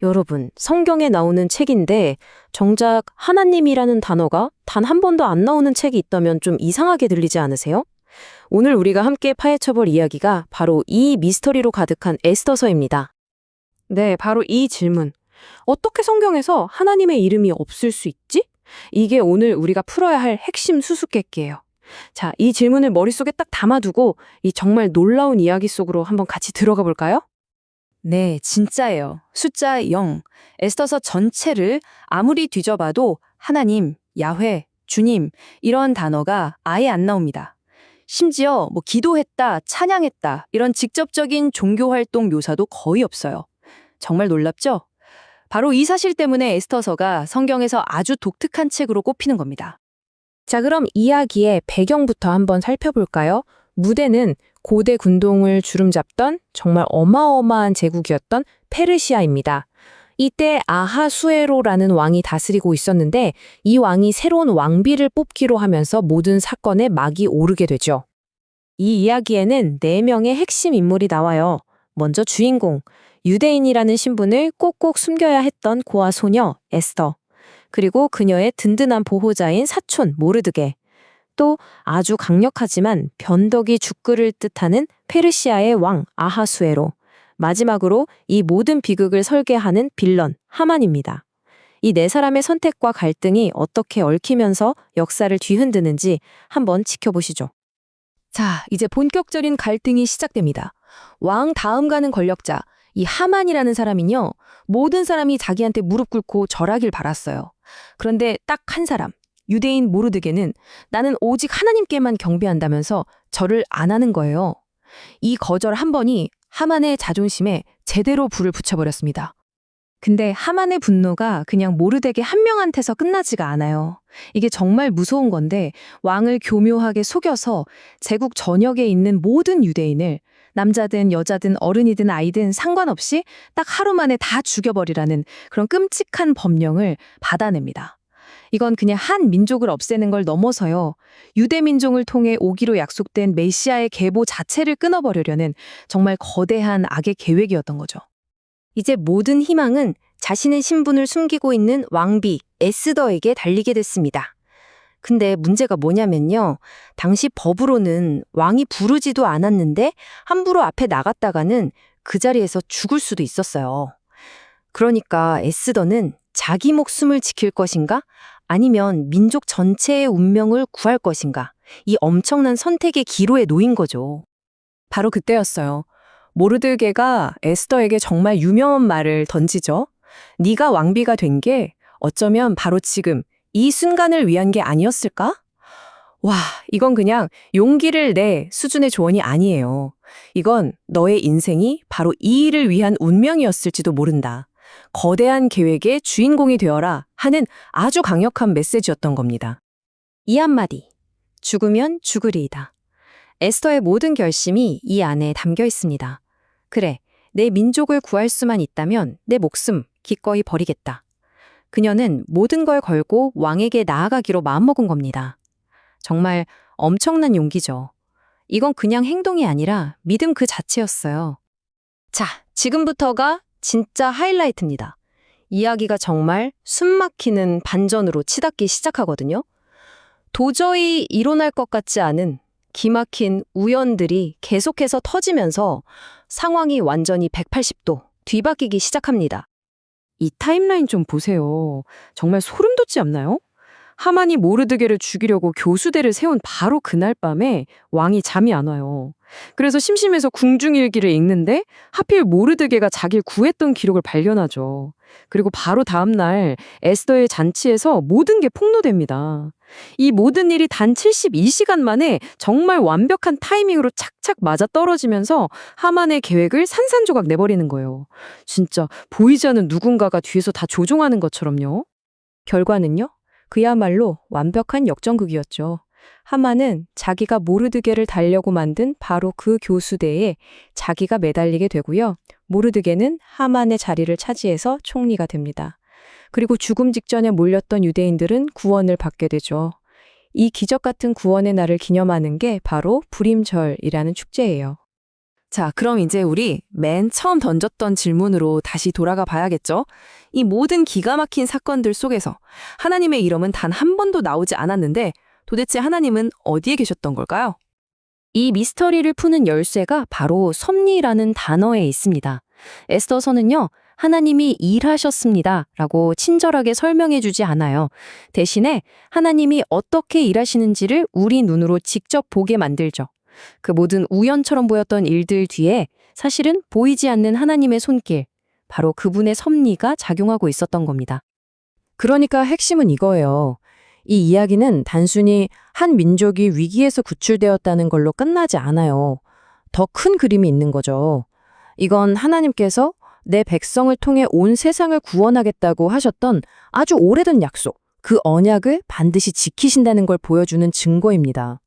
여러분, 성경에 나오는 책인데 정작 하나님이라는 단어가 단 한 번도 안 나오는 책이 있다면 좀 이상하게 들리지 않으세요? 오늘 우리가 함께 파헤쳐볼 이야기가 바로 이 미스터리로 가득한 에스더서입니다. 네, 바로 이 질문. 어떻게 성경에서 하나님의 이름이 없을 수 있지? 이게 오늘 우리가 풀어야 할 핵심 수수께끼예요. 자, 이 질문을 머릿속에 딱 담아두고 이 정말 놀라운 이야기 속으로 한번 같이 들어가 볼까요? 네, 진짜예요. 숫자 0. 에스더서 전체를 아무리 뒤져봐도 하나님, 야훼, 주님 이런 단어가 아예 안 나옵니다. 심지어 기도했다, 찬양했다 이런 직접적인 종교활동 묘사도 거의 없어요. 정말 놀랍죠? 바로 이 사실 때문에 에스더서가 성경에서 아주 독특한 책으로 꼽히는 겁니다. 자, 그럼 이야기의 배경부터 한번 살펴볼까요? 무대는 고대 군동을 주름잡던 정말 어마어마한 제국이었던 페르시아입니다. 이때 아하수에로라는 왕이 다스리고 있었는데 이 왕이 새로운 왕비를 뽑기로 하면서 모든 사건에 막이 오르게 되죠. 이 이야기에는 4명의 핵심 인물이 나와요. 먼저 주인공, 유대인이라는 신분을 꼭꼭 숨겨야 했던 고아 소녀 에스더, 그리고 그녀의 든든한 보호자인 사촌 모르드게, 또 아주 강력하지만 변덕이 죽그를 뜻하는 페르시아의 왕 아하수에로, 마지막으로 이 모든 비극을 설계하는 빌런 하만입니다. 이 4사람의 선택과 갈등이 어떻게 얽히면서 역사를 뒤흔드는지 한번 지켜보시죠. 자, 이제 본격적인 갈등이 시작됩니다. 왕 다음 가는 권력자, 이 하만이라는 사람은요, 모든 사람이 자기한테 무릎 꿇고 절하길 바랐어요. 그런데 딱 한 사람, 유대인 모르드게는 나는 오직 하나님께만 경배한다면서 절을 안 하는 거예요. 이 거절 한 번이 하만의 자존심에 제대로 불을 붙여버렸습니다. 근데 하만의 분노가 그냥 모르드게 한 명한테서 끝나지가 않아요. 이게 정말 무서운 건데 왕을 교묘하게 속여서 제국 전역에 있는 모든 유대인을 남자든 여자든 어른이든 아이든 상관없이 딱 하루 만에 다 죽여버리라는 그런 끔찍한 법령을 받아냅니다. 이건 그냥 한 민족을 없애는 걸 넘어서요. 유대 민족을 통해 오기로 약속된 메시아의 계보 자체를 끊어버리려는 정말 거대한 악의 계획이었던 거죠. 이제 모든 희망은 자신의 신분을 숨기고 있는 왕비 에스더에게 달리게 됐습니다. 근데 문제가 뭐냐면요. 당시 법으로는 왕이 부르지도 않았는데 함부로 앞에 나갔다가는 그 자리에서 죽을 수도 있었어요. 그러니까 에스더는 자기 목숨을 지킬 것인가? 아니면 민족 전체의 운명을 구할 것인가? 이 엄청난 선택의 기로에 놓인 거죠. 바로 그때였어요. 모르드게가 에스더에게 정말 유명한 말을 던지죠. 네가 왕비가 된 게 어쩌면 바로 지금 이 순간을 위한 게 아니었을까? 와, 이건 그냥 용기를 내 수준의 조언이 아니에요. 이건 너의 인생이 바로 이 일을 위한 운명이었을지도 모른다. 거대한 계획의 주인공이 되어라 하는 아주 강력한 메시지였던 겁니다. 이 한마디, 죽으면 죽으리이다. 에스더의 모든 결심이 이 안에 담겨 있습니다. 그래, 내 민족을 구할 수만 있다면 내 목숨 기꺼이 버리겠다. 그녀는 모든 걸 걸고 왕에게 나아가기로 마음먹은 겁니다. 정말 엄청난 용기죠. 이건 그냥 행동이 아니라 믿음 그 자체였어요. 자, 지금부터가 진짜 하이라이트입니다. 이야기가 정말 숨막히는 반전으로 치닫기 시작하거든요. 도저히 일어날 것 같지 않은 기막힌 우연들이 계속해서 터지면서 상황이 완전히 180도 뒤바뀌기 시작합니다. 이 타임라인 좀 보세요. 정말 소름 돋지 않나요? 하만이 모르드게를 죽이려고 교수대를 세운 바로 그날 밤에 왕이 잠이 안 와요. 그래서 심심해서 궁중일기를 읽는데 하필 모르드게가 자기를 구했던 기록을 발견하죠. 그리고 바로 다음 날 에스더의 잔치에서 모든 게 폭로됩니다. 이 모든 일이 단 72시간 만에 정말 완벽한 타이밍으로 착착 맞아떨어지면서 하만의 계획을 산산조각 내버리는 거예요. 진짜 보이지 않는 누군가가 뒤에서 다 조종하는 것처럼요. 결과는요? 그야말로 완벽한 역전극이었죠. 하만은 자기가 모르드게를 달려고 만든 바로 그 교수대에 자기가 매달리게 되고요. 모르드게는 하만의 자리를 차지해서 총리가 됩니다. 그리고 죽음 직전에 몰렸던 유대인들은 구원을 받게 되죠. 이 기적 같은 구원의 날을 기념하는 게 바로 불임절이라는 축제예요. 자, 그럼 이제 우리 맨 처음 던졌던 질문으로 다시 돌아가 봐야겠죠? 이 모든 기가 막힌 사건들 속에서 하나님의 이름은 단 한 번도 나오지 않았는데 도대체 하나님은 어디에 계셨던 걸까요? 이 미스터리를 푸는 열쇠가 바로 섭리라는 단어에 있습니다. 에스더서는요, 하나님이 일하셨습니다 라고 친절하게 설명해 주지 않아요. 대신에 하나님이 어떻게 일하시는지를 우리 눈으로 직접 보게 만들죠. 그 모든 우연처럼 보였던 일들 뒤에 사실은 보이지 않는 하나님의 손길, 바로 그분의 섭리가 작용하고 있었던 겁니다. 그러니까 핵심은 이거예요. 이 이야기는 단순히 한 민족이 위기에서 구출되었다는 걸로 끝나지 않아요. 더 큰 그림이 있는 거죠. 이건 하나님께서 내 백성을 통해 온 세상을 구원하겠다고 하셨던 아주 오래된 약속, 그 언약을 반드시 지키신다는 걸 보여주는 증거입니다.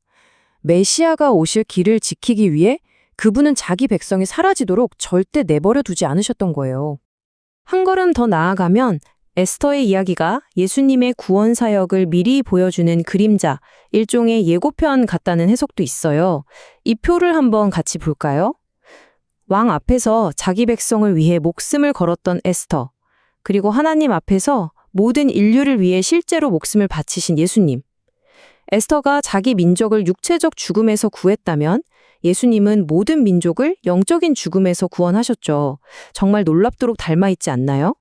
메시아가 오실 길을 지키기 위해 그분은 자기 백성이 사라지도록 절대 내버려 두지 않으셨던 거예요. 한 걸음 더 나아가면 에스더의 이야기가 예수님의 구원 사역을 미리 보여주는 그림자, 일종의 예고편 같다는 해석도 있어요. 이 표를 한번 같이 볼까요? 왕 앞에서 자기 백성을 위해 목숨을 걸었던 에스더, 그리고 하나님 앞에서 모든 인류를 위해 실제로 목숨을 바치신 예수님. 에스더가 자기 민족을 육체적 죽음에서 구했다면 예수님은 모든 민족을 영적인 죽음에서 구원하셨죠. 정말 놀랍도록 닮아있지 않나요?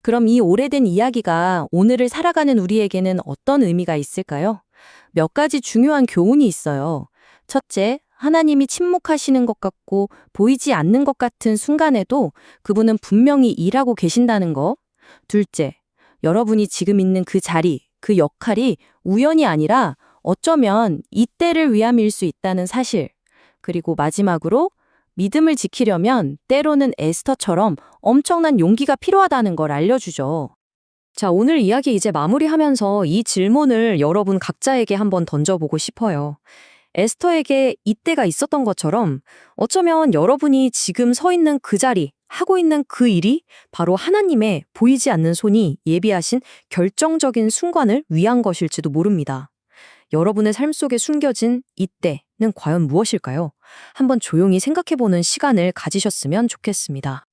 그럼 이 오래된 이야기가 오늘을 살아가는 우리에게는 어떤 의미가 있을까요? 몇 가지 중요한 교훈이 있어요. 첫째, 하나님이 침묵하시는 것 같고 보이지 않는 것 같은 순간에도 그분은 분명히 일하고 계신다는 거. 둘째, 여러분이 지금 있는 그 자리, 그 역할이 우연이 아니라 어쩌면 이때를 위함일 수 있다는 사실. 그리고 마지막으로 믿음을 지키려면 때로는 에스더처럼 엄청난 용기가 필요하다는 걸 알려주죠. 자, 오늘 이야기 이제 마무리하면서 이 질문을 여러분 각자에게 한번 던져보고 싶어요. 에스더에게 이때가 있었던 것처럼 어쩌면 여러분이 지금 서 있는 그 자리, 하고 있는 그 일이 바로 하나님의 보이지 않는 손이 예비하신 결정적인 순간을 위한 것일지도 모릅니다. 여러분의 삶 속에 숨겨진 이때는 과연 무엇일까요? 한번 조용히 생각해보는 시간을 가지셨으면 좋겠습니다.